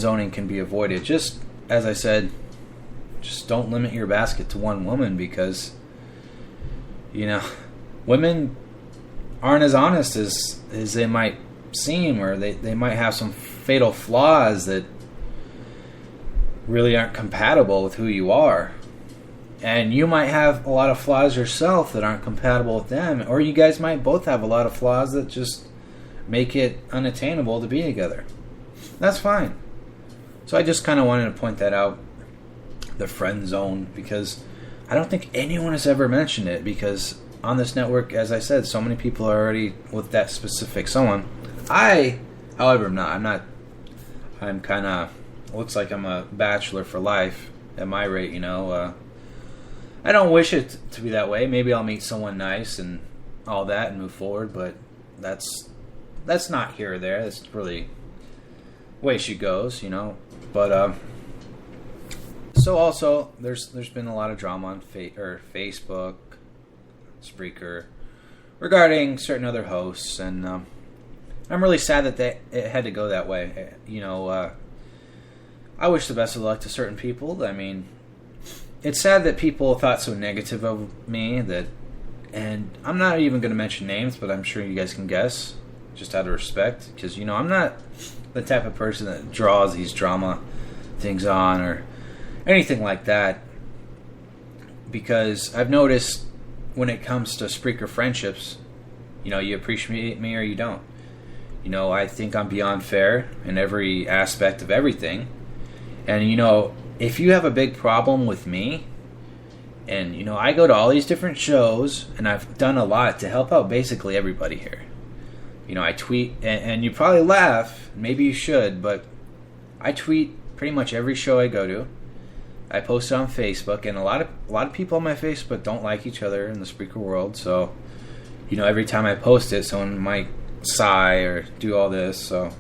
zoning can be avoided. Just, as I said, just don't limit your basket to one woman because, women aren't as honest as they might seem, or they might have some fatal flaws that really aren't compatible with who you are. And you might have a lot of flaws yourself that aren't compatible with them, or you guys might both have a lot of flaws that just make it unattainable to be together. That's fine. So I just kind of wanted to point that out, the friend zone, because I don't think anyone has ever mentioned it, because on this network, as I said, so many people are already with that specific someone. However, I'm not. I'm kind of, looks like I'm a bachelor for life at my rate, I don't wish it to be that way. Maybe I'll meet someone nice and all that and move forward, but that's not here or there. That's really the way she goes, But so also there's been a lot of drama on Facebook, Spreaker, regarding certain other hosts, and I'm really sad that it had to go that way. I wish the best of luck to certain people. I mean, it's sad that people thought so negative of me and I'm not even going to mention names, but I'm sure you guys can guess, just out of respect, because, I'm not the type of person that draws these drama things on or anything like that, because I've noticed when it comes to Spreaker friendships, you appreciate me or you don't. I think I'm beyond fair in every aspect of everything, and, if you have a big problem with me, and, I go to all these different shows, and I've done a lot to help out basically everybody here. I tweet, and you probably laugh, maybe you should, but I tweet pretty much every show I go to. I post it on Facebook, and a lot of people on my Facebook don't like each other in the Spreaker world, so, every time I post it, someone might sigh or do all this, so.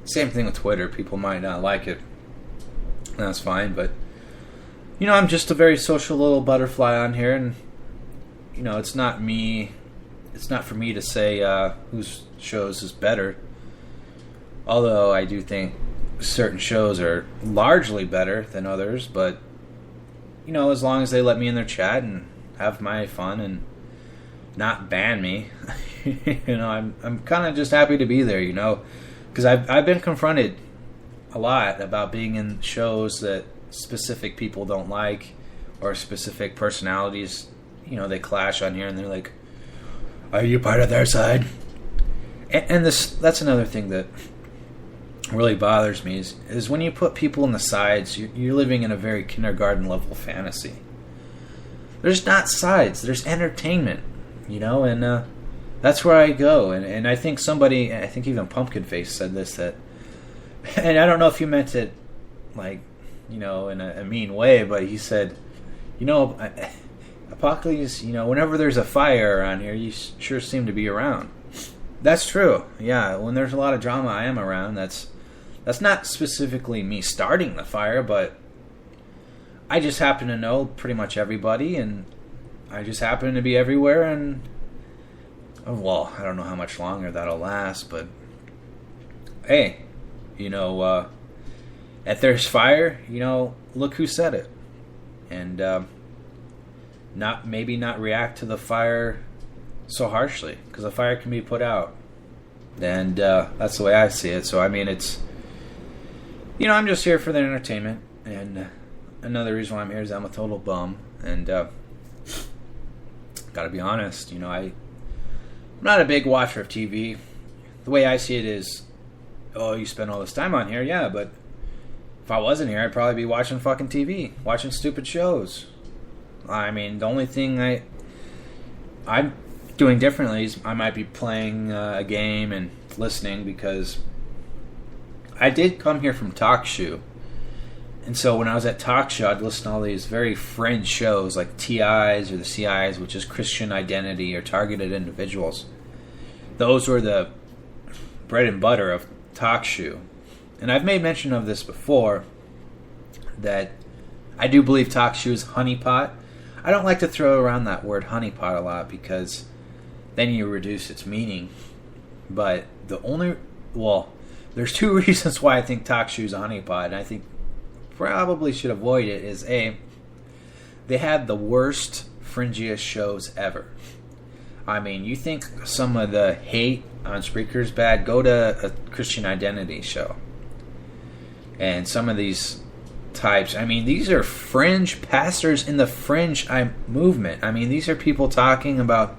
Same thing with Twitter, people might not like it. That's fine, but I'm just a very social little butterfly on here, and it's not for me to say whose shows is better, although I do think certain shows are largely better than others, but as long as they let me in their chat and have my fun and not ban me, I'm kind of just happy to be there, because I've been confronted a lot about being in shows that specific people don't like, or specific personalities, they clash on here, and they're like, "Are you part of their side?" And that's another thing that really bothers me is when you put people in the sides, you're living in a very kindergarten level fantasy. There's not sides, there's entertainment, and that's where I go. And I think I think even Pumpkin Face said this, and I don't know if he meant it like, in a mean way, but he said, Apocalypse, whenever there's a fire around here, you sure seem to be around. That's true. Yeah, when there's a lot of drama, I am around. That's not specifically me starting the fire, but I just happen to know pretty much everybody, and I just happen to be everywhere, and well, I don't know how much longer that'll last, but hey, if there's fire, look who said it. And not react to the fire so harshly, because the fire can be put out. And that's the way I see it. So, I mean, it's, I'm just here for the entertainment. And another reason why I'm here is I'm a total bum. And gotta be honest, I'm not a big watcher of TV. The way I see it is, you spend all this time on here, yeah, but if I wasn't here, I'd probably be watching fucking TV, watching stupid shows. I mean, the only thing I'm doing differently is I might be playing a game and listening, because I did come here from TalkShoe. And so when I was at TalkShoe, I'd listen to all these very fringe shows like TIs or the CIs, which is Christian Identity or Targeted Individuals. Those were the bread and butter of TalkShoe. And I've made mention of this before, that I do believe TalkShoe is honeypot. I don't like to throw around that word honeypot a lot, because then you reduce its meaning. But There's two reasons why I think Talk Show's a honeypot, and I think probably should avoid it. Is A, they had the worst, fringiest shows ever. I mean, you think some of the hate on Spreaker is bad? Go to a Christian Identity show. And some of these types, I mean, these are fringe pastors in the fringe movement. I mean, these are people talking about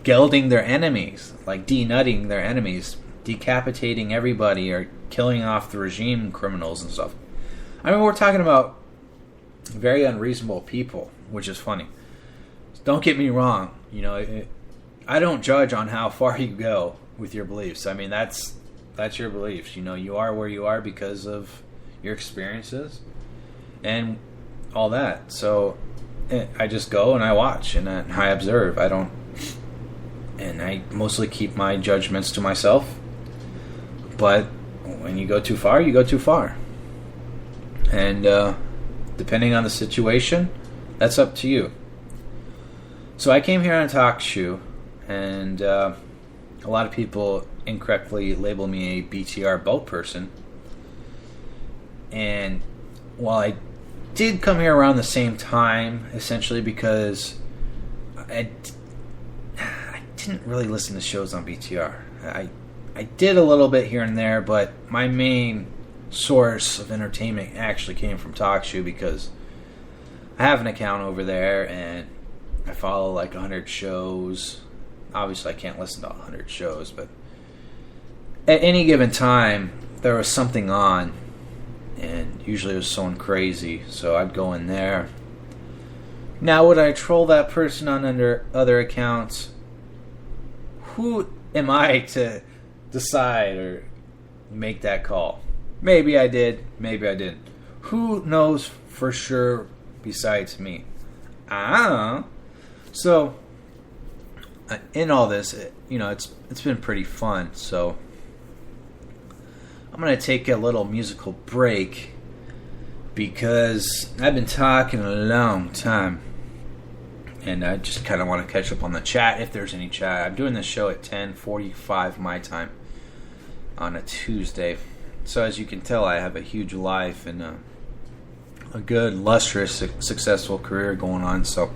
gelding their enemies, like denutting their enemies, decapitating everybody, or killing off the regime criminals and stuff. I mean, we're talking about very unreasonable people, which is funny. Don't get me wrong. You know, I don't judge on how far you go with your beliefs. I mean, that's your beliefs. You know, you are where you are because of your experiences and all that. So I just go and I watch and I observe. And I mostly keep my judgments to myself. But when you go too far, you go too far. And depending on the situation, that's up to you. So I came here on a talk show, and a lot of people incorrectly label me a BTR boat person. And while I did come here around the same time, essentially because I didn't really listen to shows on BTR. I did a little bit here and there, but my main source of entertainment actually came from TalkShoe, because I have an account over there and I follow like 100 shows. Obviously I can't listen to 100 shows, but at any given time there was something on, and usually it was someone crazy, so I'd go in there. Now, would I troll that person on under other accounts? Who am I to decide or make that call? Maybe I did, maybe I didn't. Who knows for sure besides me? I don't know. So, in all this, it's been pretty fun. So, I'm going to take a little musical break because I've been talking a long time. And I just kind of want to catch up on the chat, if there's any chat. I'm doing this show at 10:45 my time on a Tuesday. So as you can tell, I have a huge life and a good, lustrous, successful career going on. So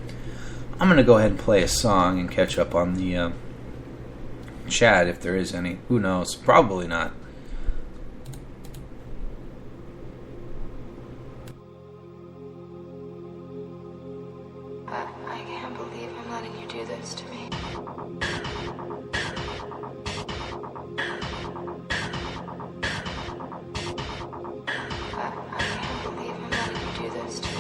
I'm going to go ahead and play a song and catch up on the chat, if there is any. Who knows? Probably not. I can't believe I'm letting you do this to me. I can't believe I'm letting you do this to me.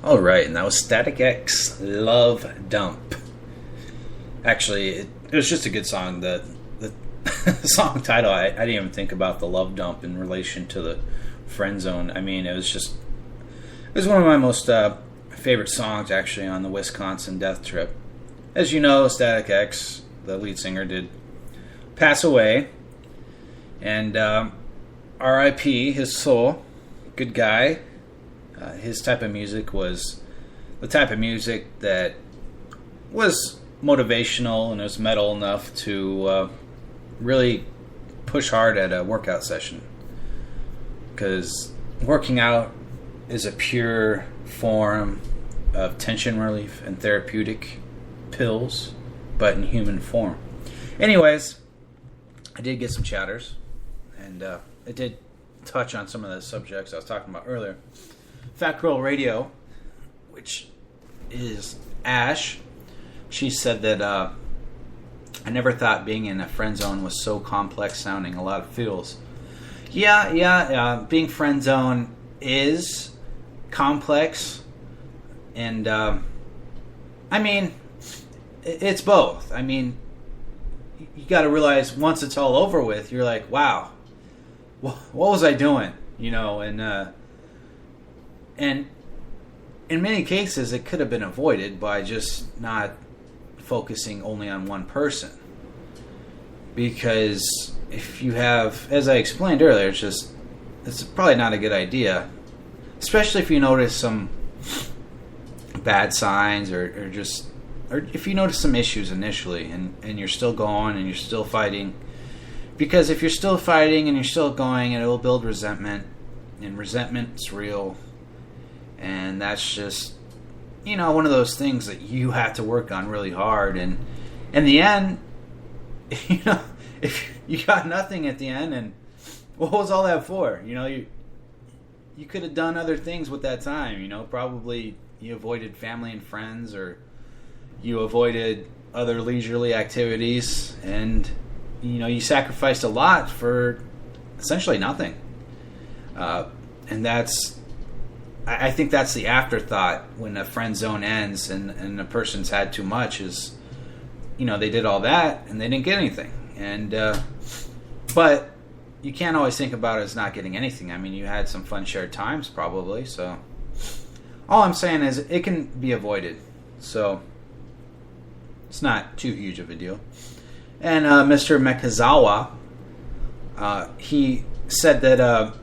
Alright, and that was Static X, Love Dump. Actually, it was just a good song. The song title, I didn't even think about the Love Dump in relation to the Friendzone. I mean, it was one of my most favorite songs, actually, on the Wisconsin Death Trip. As you know, Static X, the lead singer, did pass away. And R.I.P. his soul. Good guy. His type of music was the type of music that was motivational and it was metal enough to really push hard at a workout session. Because working out is a pure form of tension relief and therapeutic pills, but in human form. Anyways, I did get some chatters, and it did touch on some of the subjects I was talking about earlier. Fat Girl Radio, which is Ash, she said that I never thought being in a friend zone was so complex sounding. A lot of feels. Yeah. Being friend zone is complex, and I mean, it's both. I mean, you got to realize once it's all over with, you're like, wow, what was I doing? You know, and in many cases, it could have been avoided by just not focusing only on one person. Because if you have, as I explained earlier, it's probably not a good idea. Especially if you notice some bad signs or if you notice some issues initially and you're still going and you're still fighting. Because if you're still fighting and you're still going, it will build resentment. And resentment's real. And that's just, one of those things that you have to work on really hard. And in the end, if you got nothing at the end, and what was all that for? You could have done other things with that time. Probably you avoided family and friends, or you avoided other leisurely activities, and you sacrificed a lot for essentially nothing. And I think that's the afterthought when a friend zone ends and a person's had too much is, they did all that and they didn't get anything. And but you can't always think about it as not getting anything. I mean, you had some fun shared times probably. So all I'm saying is it can be avoided. So it's not too huge of a deal. And Mr. Mekazawa, he said that